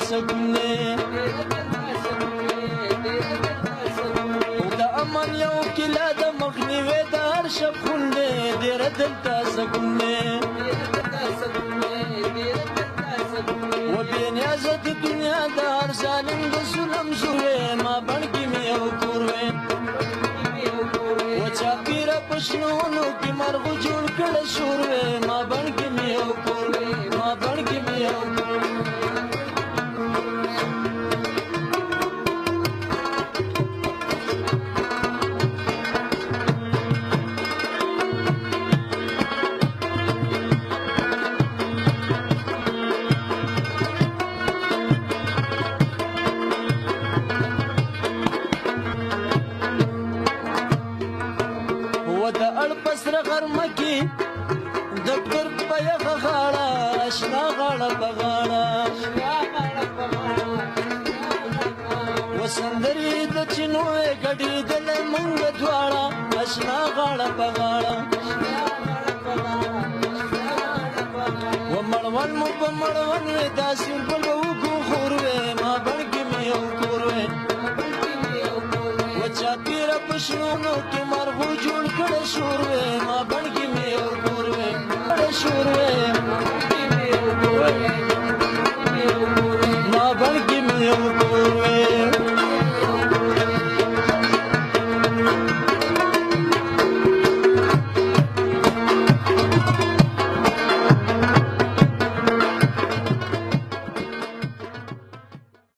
سکون د امن یو کلا د مخنیوي د هر شب خون دی ډېره دلته سکون و بې نیازه د دنیا د هر ظالم د ظلم زوی ما بڼ کې مې یو کور وی و چاپېره په شنونو کې مرغو جوړ کړی شور وی ما بڼ کې مې یو کور وی ما بڼ کې مې یو کور وی د اړ پسره غرمه کې د ګرد په یخه غاړه اشنا غاړه په غاړه و سندرې د چینو یې ګډېدلې مونږ دواړه اشنا غاړه په غاړه و مړوند مو په مړوند وې داسې بل به وکړو خور وې ما بڼ کې مې یو کور وې و چاپېره په شنونو کې مرغو جوړ کړی شور وی ما بڼ کې مې یو کور وی شور وی ما بڼ کې مې یو کور وی